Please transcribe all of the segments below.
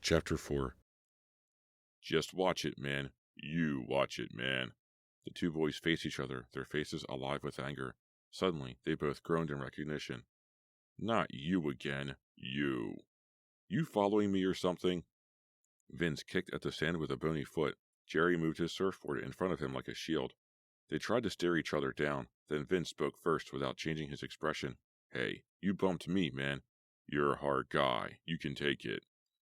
Chapter 4. Just watch it, man. You watch it, man. The two boys faced each other, their faces alive with anger. Suddenly, they both groaned in recognition. Not you again. You. You following me or something? Vince kicked at the sand with a bony foot. Jerry moved his surfboard in front of him like a shield. They tried to stare each other down. Then Vince spoke first without changing his expression. Hey, you bumped me, man. You're a hard guy. You can take it.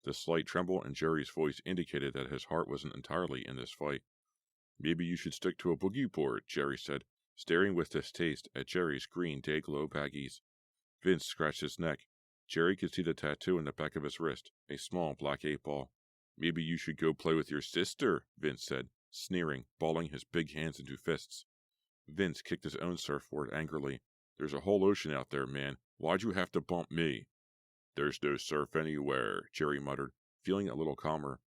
The slight tremble in Jerry's voice indicated that his heart wasn't entirely in this fight. Maybe you should stick to a boogie board, Jerry said, staring with distaste at Jerry's green day-glow baggies. Vince scratched his neck. Jerry could see the tattoo in the back of his wrist, a small black 8-ball. Maybe you should go play with your sister, Vince said, sneering, balling his big hands into fists. Vince kicked his own surfboard angrily. There's a whole ocean out there, man. Why'd you have to bump me? There's no surf anywhere, Jerry muttered, feeling a little calmer.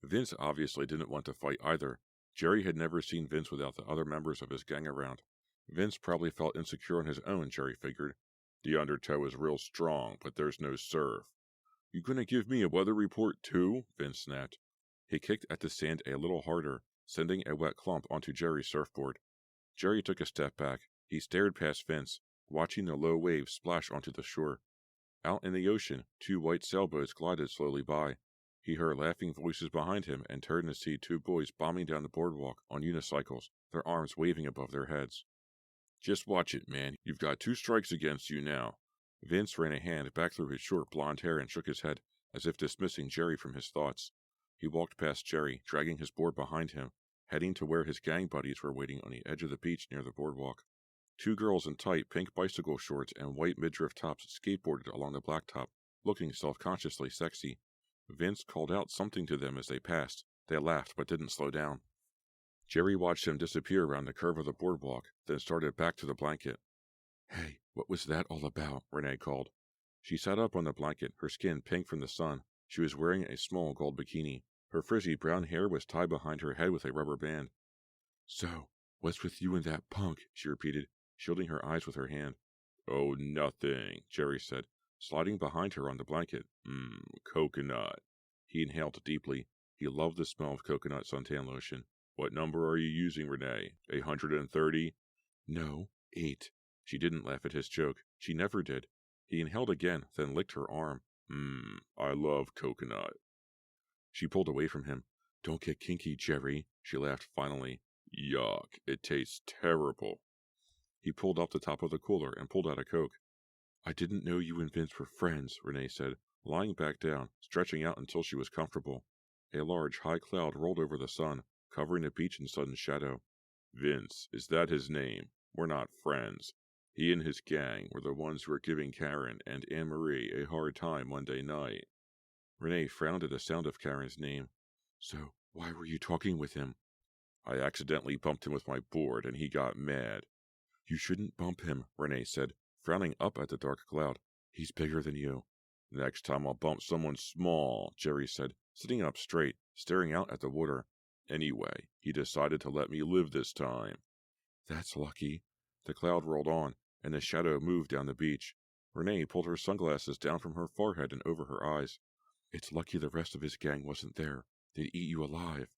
Vince obviously didn't want to fight either. Jerry had never seen Vince without the other members of his gang around. Vince probably felt insecure on his own, Jerry figured. The undertow is real strong, but there's no surf. You gonna give me a weather report too? Vince snapped. He kicked at the sand a little harder, sending a wet clump onto Jerry's surfboard. Jerry took a step back. He stared past Vince, watching the low waves splash onto the shore. Out in the ocean, two white sailboats glided slowly by. He heard laughing voices behind him and turned to see two boys bombing down the boardwalk on unicycles, their arms waving above their heads. Just watch it, man. You've got 2 strikes against you now. Vince ran a hand back through his short blonde hair and shook his head, as if dismissing Jerry from his thoughts. He walked past Jerry, dragging his board behind him, heading to where his gang buddies were waiting on the edge of the beach near the boardwalk. 2 girls in tight pink bicycle shorts and white midriff tops skateboarded along the blacktop, looking self-consciously sexy. Vince called out something to them as they passed. They laughed but didn't slow down. Jerry watched him disappear around the curve of the boardwalk, then started back to the blanket. Hey, what was that all about? Renee called. She sat up on the blanket, her skin pink from the sun. She was wearing a small gold bikini. Her frizzy brown hair was tied behind her head with a rubber band. So, what's with you and that punk? She repeated, shielding her eyes with her hand. Oh, nothing, Jerry said, sliding behind her on the blanket. Coconut. He inhaled deeply. He loved the smell of coconut suntan lotion. What number are you using, Renee? 130? No, 8. She didn't laugh at his joke. She never did. He inhaled again, then licked her arm. I love coconut. She pulled away from him. Don't get kinky, Jerry, she laughed finally. Yuck, it tastes terrible. He pulled up the top of the cooler and pulled out a Coke. I didn't know you and Vince were friends, Renee said, lying back down, stretching out until she was comfortable. A large, high cloud rolled over the sun, covering the beach in sudden shadow. Vince, is that his name? We're not friends. He and his gang were the ones who were giving Karen and Anne-Marie a hard time Monday night. Renee frowned at the sound of Karen's name. So, why were you talking with him? I accidentally bumped him with my board, and he got mad. You shouldn't bump him, Renee said, frowning up at the dark cloud. He's bigger than you. Next time I'll bump someone small, Jerry said, sitting up straight, staring out at the water. Anyway, he decided to let me live this time. That's lucky. The cloud rolled on, and the shadow moved down the beach. Renee pulled her sunglasses down from her forehead and over her eyes. It's lucky the rest of his gang wasn't there. They'd eat you alive.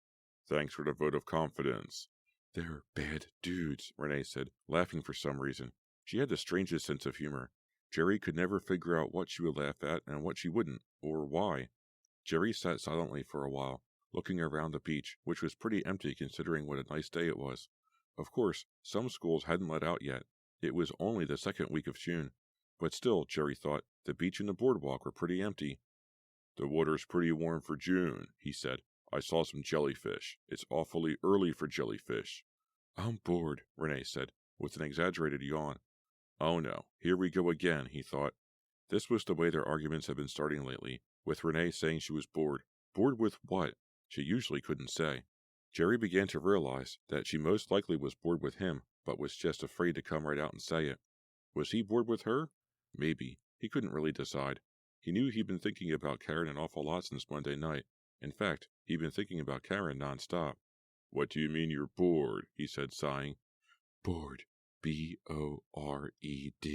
Thanks for the vote of confidence. They're bad dudes, Renee said, laughing for some reason. She had the strangest sense of humor. Jerry could never figure out what she would laugh at and what she wouldn't, or why. Jerry sat silently for a while, looking around the beach, which was pretty empty considering what a nice day it was. Of course, some schools hadn't let out yet. It was only the 2nd week of June. But still, Jerry thought, the beach and the boardwalk were pretty empty. The water's pretty warm for June, he said. I saw some jellyfish. It's awfully early for jellyfish. I'm bored, Renee said, with an exaggerated yawn. Oh no, here we go again, he thought. This was the way their arguments had been starting lately, with Renee saying she was bored. Bored with what? She usually couldn't say. Jerry began to realize that she most likely was bored with him, but was just afraid to come right out and say it. Was he bored with her? Maybe. He couldn't really decide. He knew he'd been thinking about Karen an awful lot since Monday night. In fact, he'd been thinking about Karen nonstop. What do you mean you're bored? He said, sighing. Bored. B-O-R-E-D.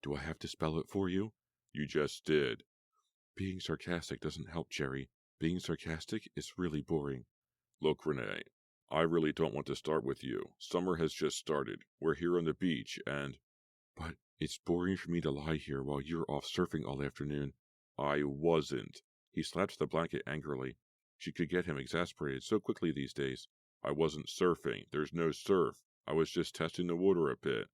Do I have to spell it for you? You just did. Being sarcastic doesn't help, Jerry. Being sarcastic is really boring. Look, Renee, I really don't want to start with you. Summer has just started. We're here on the beach, and... But it's boring for me to lie here while you're off surfing all afternoon. I wasn't. He slapped the blanket angrily. She could get him exasperated so quickly these days. I wasn't surfing. There's no surf. I was just testing the water a bit.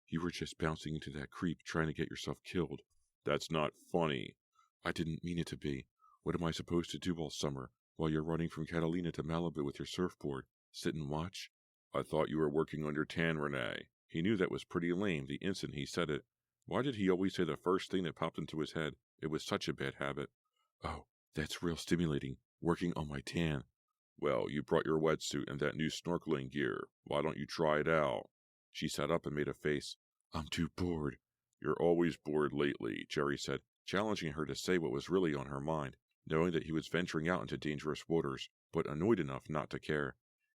You were just bouncing into that creek trying to get yourself killed. That's not funny. I didn't mean it to be. What am I supposed to do all summer, while you're running from Catalina to Malibu with your surfboard? Sit and watch? I thought you were working on your tan, Renee. He knew that was pretty lame the instant he said it. Why did he always say the first thing that popped into his head? It was such a bad habit. Oh, that's real stimulating, working on my tan. Well, you brought your wetsuit and that new snorkeling gear. Why don't you try it out? She sat up and made a face. I'm too bored. You're always bored lately, Jerry said, challenging her to say what was really on her mind, knowing that he was venturing out into dangerous waters, but annoyed enough not to care.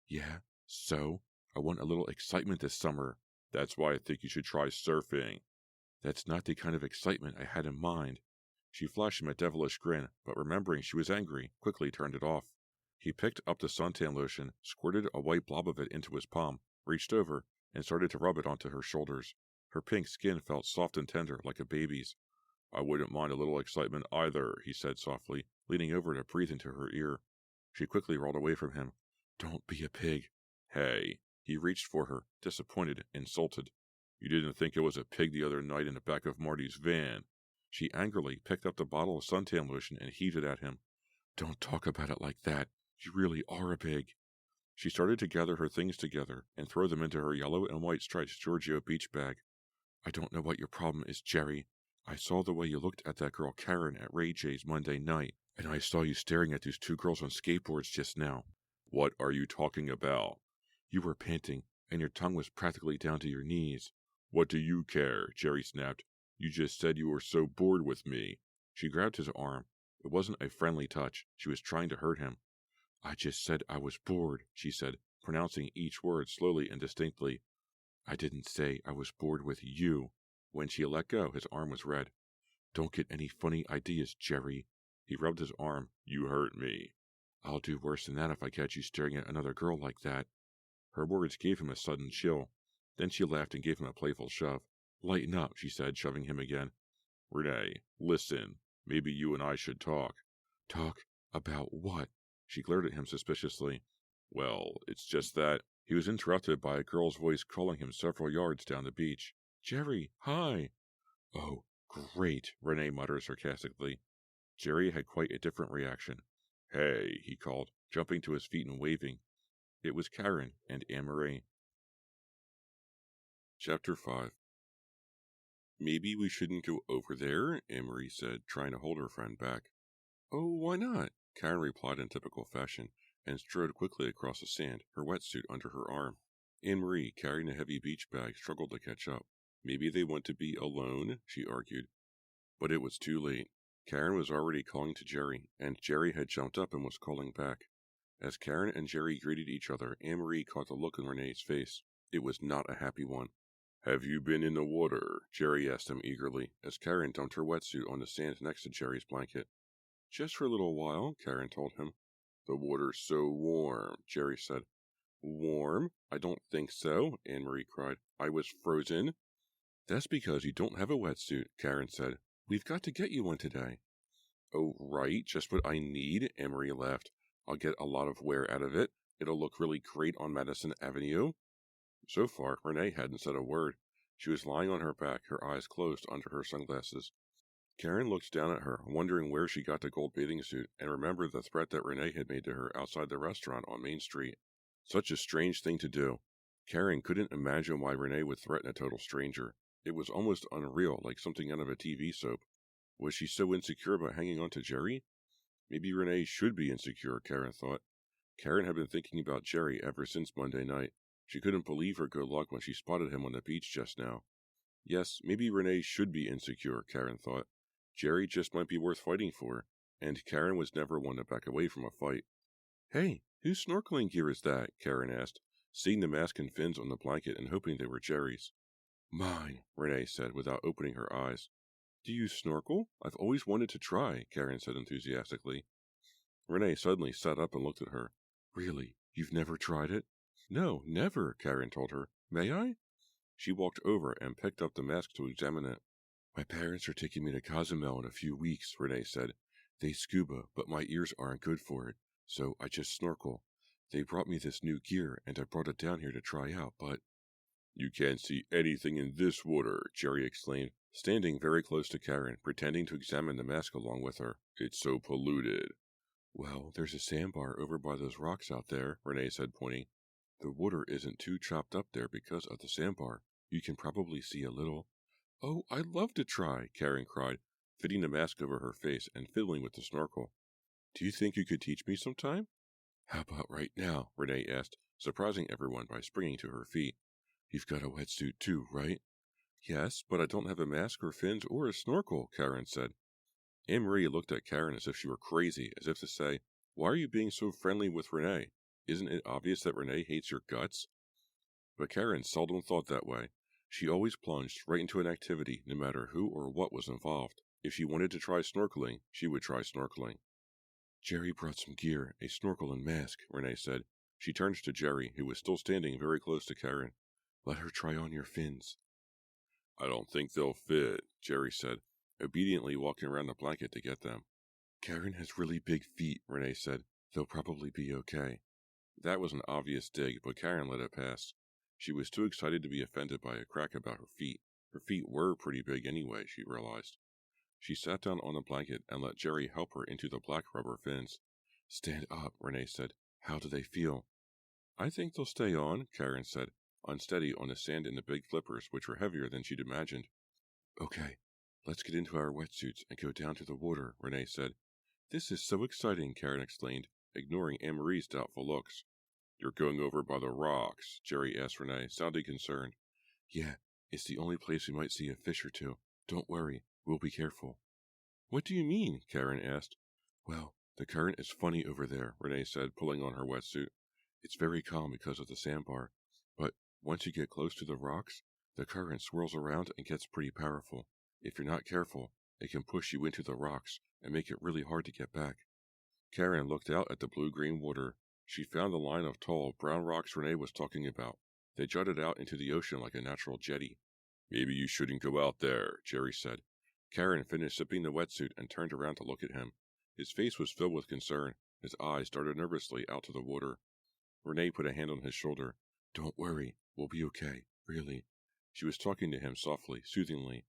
Yeah, so? I want a little excitement this summer. That's why I think you should try surfing. That's not the kind of excitement I had in mind. She flashed him a devilish grin, but remembering she was angry, quickly turned it off. He picked up the suntan lotion, squirted a white blob of it into his palm, reached over, and started to rub it onto her shoulders. Her pink skin felt soft and tender, like a baby's. I wouldn't mind a little excitement either, he said softly, leaning over to breathe into her ear. She quickly rolled away from him. Don't be a pig. Hey. He reached for her, disappointed, insulted. You didn't think it was a pig the other night in the back of Marty's van. She angrily picked up the bottle of suntan lotion and heaved it at him. Don't talk about it like that. You really are a pig. She started to gather her things together and throw them into her yellow and white striped Giorgio beach bag. I don't know what your problem is, Jerry. I saw the way you looked at that girl Karen at Ray J's Monday night, and I saw you staring at these two girls on skateboards just now. What are you talking about? You were panting, and your tongue was practically down to your knees. What do you care? Jerry snapped. You just said you were so bored with me. She grabbed his arm. It wasn't a friendly touch. She was trying to hurt him. I just said I was bored, she said, pronouncing each word slowly and distinctly. I didn't say I was bored with you. When she let go, his arm was red. Don't get any funny ideas, Jerry. He rubbed his arm. You hurt me. I'll do worse than that if I catch you staring at another girl like that. Her words gave him a sudden chill. Then she laughed and gave him a playful shove. Lighten up, she said, shoving him again. Renee, listen. Maybe you and I should talk. Talk about what? She glared at him suspiciously. Well, it's just that... He was interrupted by a girl's voice calling him several yards down the beach. Jerry, hi. Oh, great, Renee muttered sarcastically. Jerry had quite a different reaction. Hey, he called, jumping to his feet and waving. It was Karen and Anne-Marie. Chapter 5. Maybe we shouldn't go over there, Anne-Marie said, trying to hold her friend back. Oh, why not? Karen replied in typical fashion, and strode quickly across the sand, her wetsuit under her arm. Anne-Marie, carrying a heavy beach bag, struggled to catch up. Maybe they want to be alone, she argued. But it was too late. Karen was already calling to Jerry, and Jerry had jumped up and was calling back. As Karen and Jerry greeted each other, Anne-Marie caught the look on Renee's face. It was not a happy one. Have you been in the water? Jerry asked him eagerly, as Karen dumped her wetsuit on the sand next to Jerry's blanket. Just for a little while, Karen told him. The water's so warm, Jerry said. Warm? I don't think so, Anne-Marie cried. I was frozen. That's because you don't have a wetsuit, Karen said. We've got to get you one today. Oh, right, just what I need, Anne-Marie laughed. I'll get a lot of wear out of it. It'll look really great on Madison Avenue. So far, Renee hadn't said a word. She was lying on her back, her eyes closed under her sunglasses. Karen looked down at her, wondering where she got the gold bathing suit, and remembered the threat that Renee had made to her outside the restaurant on Main Street. Such a strange thing to do. Karen couldn't imagine why Renee would threaten a total stranger. It was almost unreal, like something out of a TV soap. Was she so insecure about hanging on to Jerry? Maybe Renee should be insecure, Karen thought. Karen had been thinking about Jerry ever since Monday night. She couldn't believe her good luck when she spotted him on the beach just now. Yes, maybe Renee should be insecure, Karen thought. Jerry just might be worth fighting for, and Karen was never one to back away from a fight. Hey, whose snorkeling gear is that? Karen asked, seeing the mask and fins on the blanket and hoping they were Jerry's. Mine, Renee said without opening her eyes. Do you snorkel? I've always wanted to try, Karen said enthusiastically. Renee suddenly sat up and looked at her. Really? You've never tried it? No, never, Karen told her. May I? She walked over and picked up the mask to examine it. My parents are taking me to Cozumel in a few weeks, Renee said. They scuba, but my ears aren't good for it, so I just snorkel. They brought me this new gear, and I brought it down here to try out, but... You can't see anything in this water, Jerry exclaimed, standing very close to Karen, pretending to examine the mask along with her. It's so polluted. Well, there's a sandbar over by those rocks out there, Renee said, pointing. The water isn't too chopped up there because of the sandbar. You can probably see a little. Oh, I'd love to try, Karen cried, fitting the mask over her face and fiddling with the snorkel. Do you think you could teach me sometime? How about right now, Renee asked, surprising everyone by springing to her feet. You've got a wetsuit too, right? Yes, but I don't have a mask or fins or a snorkel, Karen said. Anne-Marie looked at Karen as if she were crazy, as if to say, Why are you being so friendly with Renee? Isn't it obvious that Renee hates your guts? But Karen seldom thought that way. She always plunged right into an activity, no matter who or what was involved. If she wanted to try snorkeling, she would try snorkeling. Jerry brought some gear, a snorkel and mask, Renee said. She turned to Jerry, who was still standing very close to Karen. Let her try on your fins. I don't think they'll fit, Jerry said, obediently walking around the blanket to get them. Karen has really big feet, Renee said. They'll probably be okay. That was an obvious dig, but Karen let it pass. She was too excited to be offended by a crack about her feet. Her feet were pretty big anyway, she realized. She sat down on the blanket and let Jerry help her into the black rubber fins. Stand up, Renee said. How do they feel? I think they'll stay on, Karen said, unsteady on the sand in the big flippers, which were heavier than she'd imagined. Okay, let's get into our wetsuits and go down to the water, Renee said. This is so exciting, Karen explained, ignoring Anne-Marie's doubtful looks. You're going over by the rocks, Jerry asked Renee, sounding concerned. Yeah, it's the only place we might see a fish or two. Don't worry, we'll be careful. What do you mean? Karen asked. Well, the current is funny over there, Renee said, pulling on her wetsuit. It's very calm because of the sandbar, but once you get close to the rocks, the current swirls around and gets pretty powerful. If you're not careful, it can push you into the rocks and make it really hard to get back. Karen looked out at the blue-green water. She found the line of tall, brown rocks Renee was talking about. They jutted out into the ocean like a natural jetty. Maybe you shouldn't go out there, Jerry said. Karen finished sipping the wetsuit and turned around to look at him. His face was filled with concern. His eyes darted nervously out to the water. Renee put a hand on his shoulder. Don't worry, we'll be okay, really. She was talking to him softly, soothingly.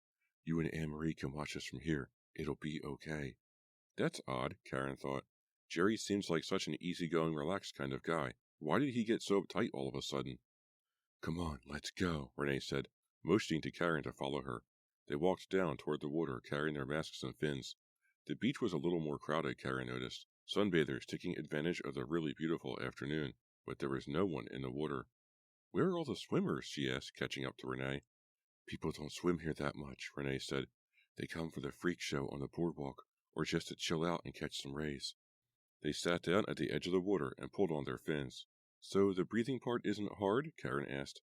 You and Anne-Marie can watch us from here. It'll be okay. That's odd, Karen thought. Jerry seems like such an easygoing, relaxed kind of guy. Why did he get so uptight all of a sudden? Come on, let's go, Renee said, motioning to Karen to follow her. They walked down toward the water, carrying their masks and fins. The beach was a little more crowded, Karen noticed, sunbathers taking advantage of the really beautiful afternoon, but there was no one in the water. Where are all the swimmers? She asked, catching up to Renee. People don't swim here that much, Renee said. They come for the freak show on the boardwalk, or just to chill out and catch some rays. They sat down at the edge of the water and pulled on their fins. So the breathing part isn't hard? Karen asked.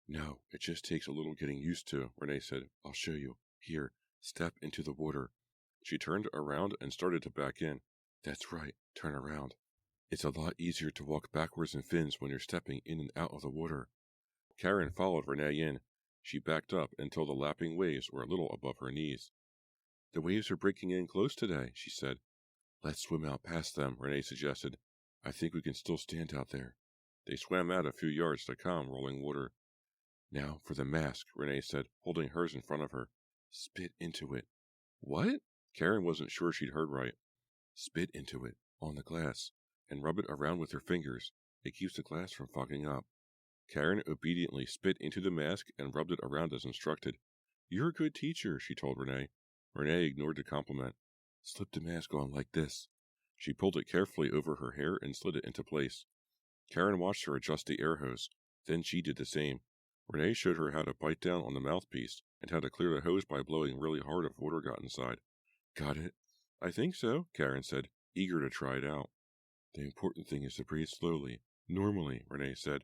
No, it just takes a little getting used to, Renee said. I'll show you. Here, step into the water. She turned around and started to back in. That's right, turn around. It's a lot easier to walk backwards in fins when you're stepping in and out of the water. Karen followed Renee in. She backed up until the lapping waves were a little above her knees. The waves are breaking in close today, she said. Let's swim out past them, Renee suggested. I think we can still stand out there. They swam out a few yards to calm rolling water. Now for the mask, Renee said, holding hers in front of her. Spit into it. What? Karen wasn't sure she'd heard right. Spit into it, on the glass, and rub it around with your fingers. It keeps the glass from fogging up. Karen obediently spit into the mask and rubbed it around as instructed. You're a good teacher, she told Renee. Renee ignored the compliment. Slip the mask on like this. She pulled it carefully over her hair and slid it into place. Karen watched her adjust the air hose. Then she did the same. Renee showed her how to bite down on the mouthpiece and how to clear the hose by blowing really hard if water got inside. Got it? I think so, Karen said, eager to try it out. The important thing is to breathe slowly, normally, Renee said.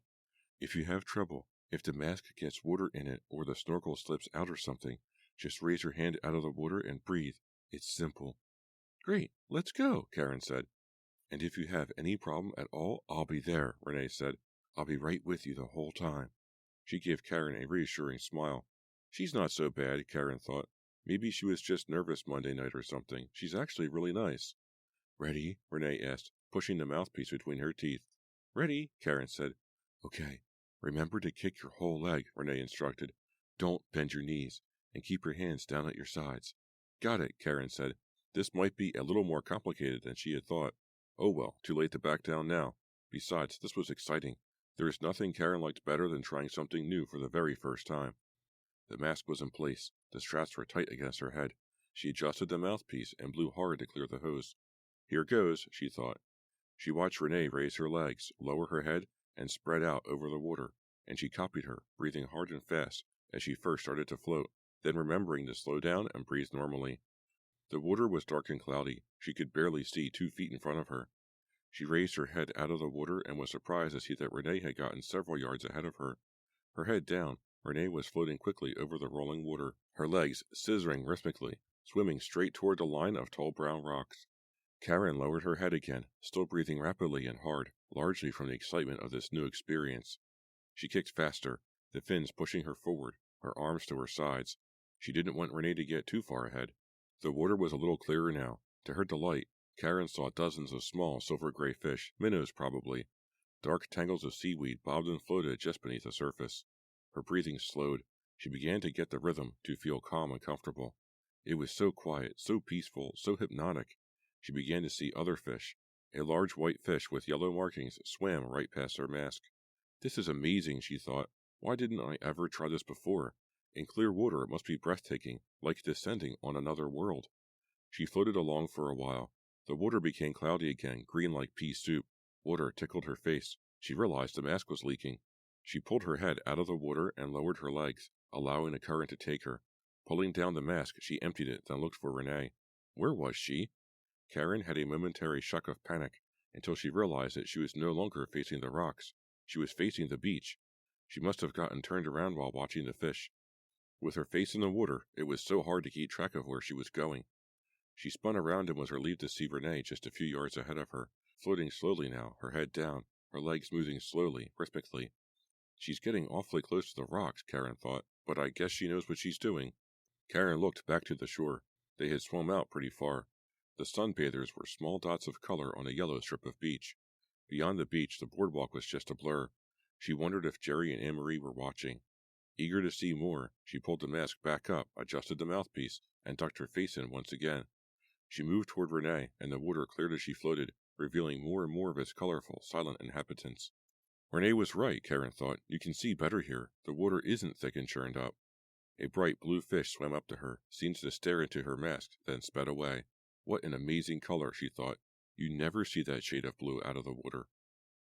If you have trouble, If the mask gets water in it or the snorkel slips out or something, just raise your hand out of the water and breathe. It's simple." "Great, let's go," Karen said. "And if you have any problem at all, I'll be there," Renee said. "I'll be right with you the whole time." She gave Karen a reassuring smile. She's not so bad, Karen thought. Maybe she was just nervous Monday night or something. She's actually really nice. "Ready?" Renee asked, pushing the mouthpiece between her teeth. "Ready," Karen said. "Okay. Remember to kick your whole leg," Renee instructed. "Don't bend your knees, and keep your hands down at your sides." "Got it," Karen said. This might be a little more complicated than she had thought. Oh well, too late to back down now. Besides, this was exciting. There is nothing Karen liked better than trying something new for the very first time. The mask was in place. The straps were tight against her head. She adjusted the mouthpiece and blew hard to clear the hose. "Here goes," she thought. She watched Renee raise her legs, lower her head, and spread out over the water, and she copied her, breathing hard and fast as she first started to float, then remembering to slow down and breathe normally. The water was dark and cloudy. She could barely see 2 feet in front of her. She raised her head out of the water and was surprised to see that Renee had gotten several yards ahead of her. Her head down, Renee was floating quickly over the rolling water, her legs scissoring rhythmically, swimming straight toward the line of tall brown rocks. Karen lowered her head again, still breathing rapidly and hard, largely from the excitement of this new experience. She kicked faster, the fins pushing her forward, her arms to her sides. She didn't want Renee to get too far ahead. The water was a little clearer now. To her delight, Karen saw dozens of small silver-gray fish, minnows probably. Dark tangles of seaweed bobbed and floated just beneath the surface. Her breathing slowed. She began to get the rhythm, to feel calm and comfortable. It was so quiet, so peaceful, so hypnotic. She began to see other fish. A large white fish with yellow markings swam right past her mask. "This is amazing," she thought. "Why didn't I ever try this before? In clear water it must be breathtaking, like descending on another world." She floated along for a while. The water became cloudy again, green like pea soup. Water tickled her face. She realized the mask was leaking. She pulled her head out of the water and lowered her legs, allowing the current to take her. Pulling down the mask, she emptied it, then looked for Renee. Where was she? Karen had a momentary shock of panic, until she realized that she was no longer facing the rocks. She was facing the beach. She must have gotten turned around while watching the fish. With her face in the water, it was so hard to keep track of where she was going. She spun around and was relieved to see Renee just a few yards ahead of her, floating slowly now, her head down, her legs moving slowly, rhythmically. She's getting awfully close to the rocks, Karen thought, but I guess she knows what she's doing. Karen looked back to the shore. They had swum out pretty far. The sunbathers were small dots of color on a yellow strip of beach. Beyond the beach, the boardwalk was just a blur. She wondered if Jerry and Anne-Marie were watching. Eager to see more, she pulled the mask back up, adjusted the mouthpiece, and ducked her face in once again. She moved toward Renee, and the water cleared as she floated, revealing more and more of its colorful, silent inhabitants. Renee was right, Karen thought. You can see better here. The water isn't thick and churned up. A bright blue fish swam up to her, seemed to stare into her mask, then sped away. What an amazing color, she thought. You never see that shade of blue out of the water.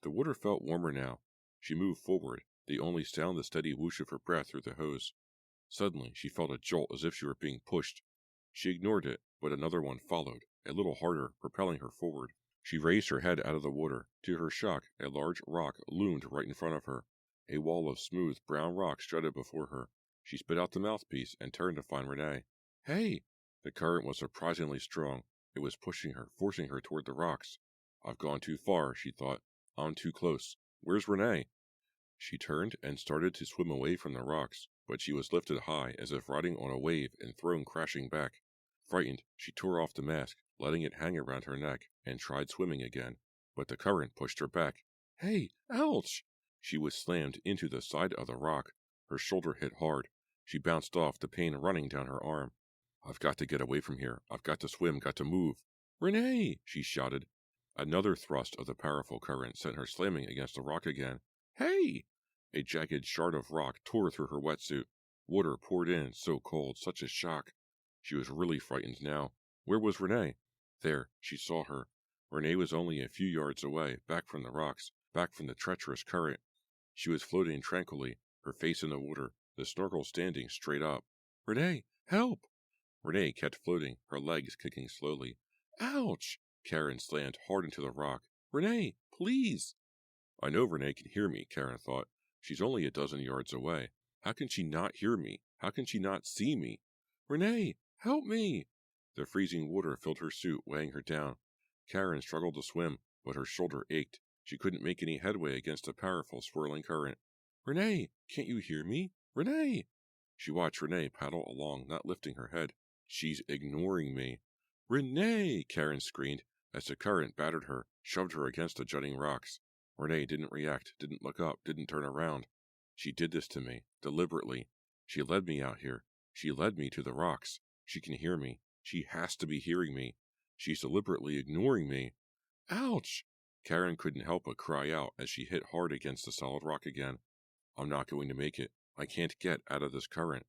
The water felt warmer now. She moved forward, the only sound the steady whoosh of her breath through the hose. Suddenly, she felt a jolt as if she were being pushed. She ignored it, but another one followed, a little harder, propelling her forward. She raised her head out of the water. To her shock, a large rock loomed right in front of her. A wall of smooth, brown rock strutted before her. She spit out the mouthpiece and turned to find Renee. "Hey!" The current was surprisingly strong. It was pushing her, forcing her toward the rocks. "I've gone too far," she thought. "I'm too close. Where's Renee?" She turned and started to swim away from the rocks, but she was lifted high as if riding on a wave and thrown crashing back. Frightened, she tore off the mask, letting it hang around her neck, and tried swimming again, but the current pushed her back. "Hey, ouch!" She was slammed into the side of the rock. Her shoulder hit hard. She bounced off, the pain running down her arm. "I've got to get away from here. I've got to swim, got to move." "Renee!" she shouted. Another thrust of the powerful current sent her slamming against the rock again. "Hey!" A jagged shard of rock tore through her wetsuit. Water poured in, so cold, such a shock. She was really frightened now. Where was Renee? There, she saw her. Renee was only a few yards away, back from the rocks, back from the treacherous current. She was floating tranquilly, her face in the water, the snorkel standing straight up. "Renee, help!" Renee kept floating, her legs kicking slowly. "Ouch!" Karen slammed hard into the rock. "Renee, please!" I know Renee can hear me, Karen thought. She's only a dozen yards away. How can she not hear me? How can she not see me? Renee, help me! The freezing water filled her suit, weighing her down. Karen struggled to swim, but her shoulder ached. She couldn't make any headway against the powerful, swirling current. Renee, can't you hear me? Renee! She watched Renee paddle along, not lifting her head. She's ignoring me. Renee! Karen screamed as the current battered her, shoved her against the jutting rocks. Renee didn't react, didn't look up, didn't turn around. She did this to me, deliberately. She led me out here. She led me to the rocks. She can hear me. She has to be hearing me. She's deliberately ignoring me. Ouch! Karen couldn't help but cry out as she hit hard against the solid rock again. I'm not going to make it. I can't get out of this current.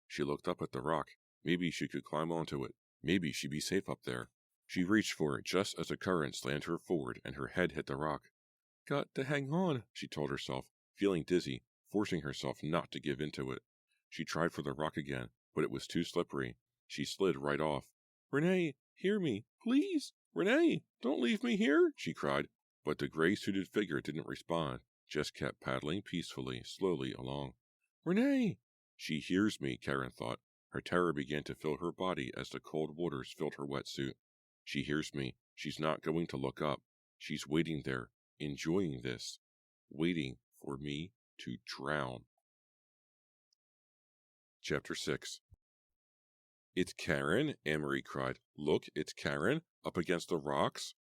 She looked up at the rock. Maybe she could climb onto it. Maybe she'd be safe up there. She reached for it just as the current slammed her forward and her head hit the rock. Got to hang on, she told herself, feeling dizzy, forcing herself not to give into it. She tried for the rock again, but it was too slippery. She slid right off. Renee, hear me, please! Renee, don't leave me here, she cried. But the gray-suited figure didn't respond, just kept paddling peacefully, slowly along. Renee! She hears me, Karen thought. Her terror began to fill her body as the cold waters filled her wetsuit. She hears me. She's not going to look up. She's waiting there, enjoying this, waiting for me to drown. Chapter 6. It's Karen, Anne-Marie cried. Look, it's Karen, up against the rocks.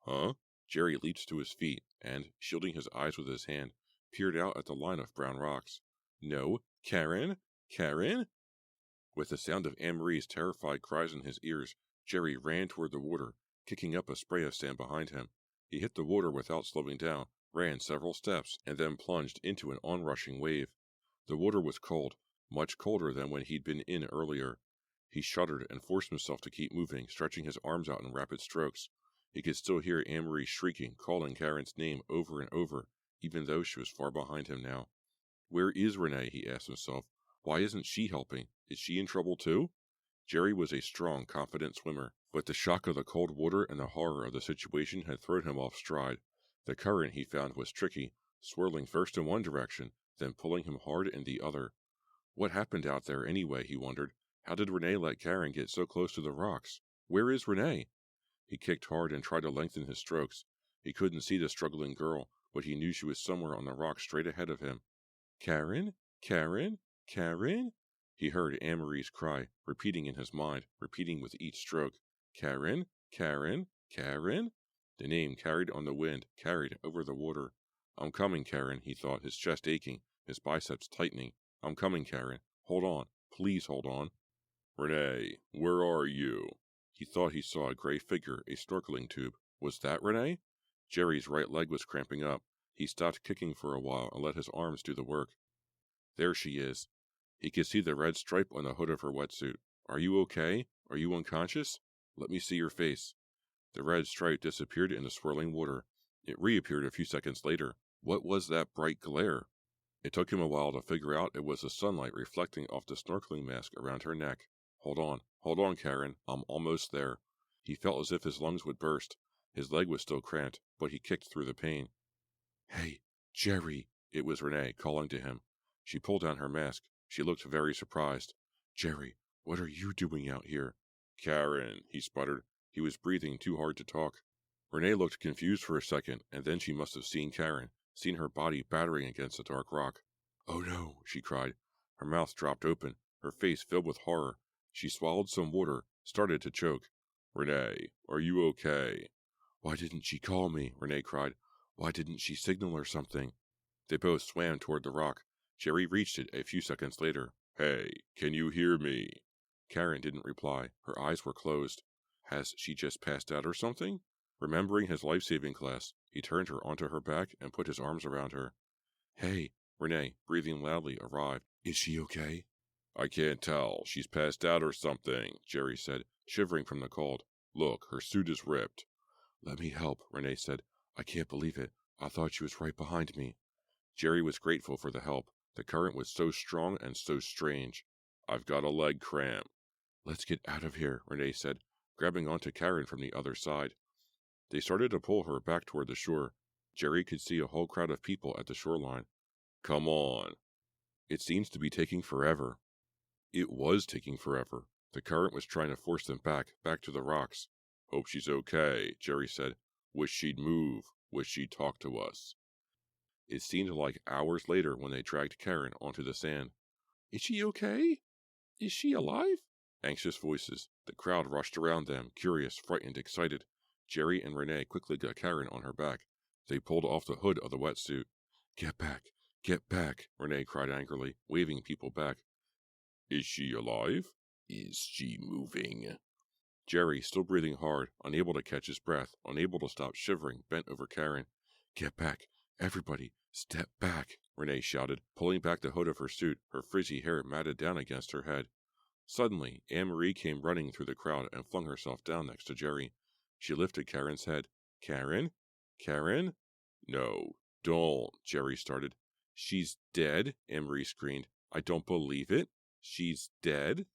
Huh? Jerry leaped to his feet and, shielding his eyes with his hand, peered out at the line of brown rocks. No, Karen? Karen? With the sound of Anne-Marie's terrified cries in his ears, Jerry ran toward the water, kicking up a spray of sand behind him. He hit the water without slowing down, ran several steps, and then plunged into an onrushing wave. The water was cold, much colder than when he'd been in earlier. He shuddered and forced himself to keep moving, stretching his arms out in rapid strokes. He could still hear Anne-Marie shrieking, calling Karen's name over and over, even though she was far behind him now. Where is Renee? He asked himself. Why isn't she helping? Is she in trouble too? Jerry was a strong, confident swimmer, but the shock of the cold water and the horror of the situation had thrown him off stride. The current, he found, was tricky, swirling first in one direction, then pulling him hard in the other. What happened out there anyway, he wondered. How did Renee let Karen get so close to the rocks? Where is Renee? He kicked hard and tried to lengthen his strokes. He couldn't see the struggling girl, but he knew she was somewhere on the rock straight ahead of him. Karen? Karen? Karen? He heard Anne-Marie's cry, repeating in his mind, repeating with each stroke. Karen? Karen? Karen? The name carried on the wind, carried over the water. I'm coming, Karen, he thought, his chest aching, his biceps tightening. I'm coming, Karen. Hold on. Please hold on. Renee, where are you? He thought he saw a gray figure, a snorkeling tube. Was that Renee? Jerry's right leg was cramping up. He stopped kicking for a while and let his arms do the work. There she is. He could see the red stripe on the hood of her wetsuit. Are you okay? Are you unconscious? Let me see your face. The red stripe disappeared in the swirling water. It reappeared a few seconds later. What was that bright glare? It took him a while to figure out it was the sunlight reflecting off the snorkeling mask around her neck. Hold on, Karen. I'm almost there. He felt as if his lungs would burst. His leg was still cramped, but he kicked through the pain. Hey, Jerry! It was Renee calling to him. She pulled down her mask. She looked very surprised. Jerry, what are you doing out here? Karen, he sputtered. He was breathing too hard to talk. Renee looked confused for a second, and then she must have seen Karen, seen her body battering against the dark rock. Oh no, she cried. Her mouth dropped open, her face filled with horror. She swallowed some water, started to choke. Renee, are you okay? Why didn't she call me? Renee cried. Why didn't she signal or something? They both swam toward the rock. Jerry reached it a few seconds later. Hey, can you hear me? Karen didn't reply. Her eyes were closed. Has she just passed out or something? Remembering his life-saving class, he turned her onto her back and put his arms around her. Hey, Renee, breathing loudly, arrived. Is she okay? I can't tell. She's passed out or something, Jerry said, shivering from the cold. Look, her suit is ripped. Let me help, Renee said. I can't believe it. I thought she was right behind me. Jerry was grateful for the help. The current was so strong and so strange. I've got a leg cramp. Let's get out of here, Renee said, grabbing onto Karen from the other side. They started to pull her back toward the shore. Jerry could see a whole crowd of people at the shoreline. Come on. It seems to be taking forever. It was taking forever. The current was trying to force them back to the rocks. Hope she's okay, Jerry said. Wish she'd move. Wish she'd talk to us. It seemed like hours later when they dragged Karen onto the sand. Is she okay? Is she alive? Anxious voices. The crowd rushed around them, curious, frightened, excited. Jerry and Renee quickly got Karen on her back. They pulled off the hood of the wetsuit. Get back! Get back! Renee cried angrily, waving people back. Is she alive? Is she moving? Jerry, still breathing hard, unable to catch his breath, unable to stop shivering, bent over Karen. Get back! Everybody, step back! Renee shouted, pulling back the hood of her suit, her frizzy hair matted down against her head. Suddenly, Anne-Marie came running through the crowd and flung herself down next to Jerry. She lifted Karen's head. Karen? Karen? No, don't, Jerry started. She's dead, Anne-Marie screamed. I don't believe it. She's dead?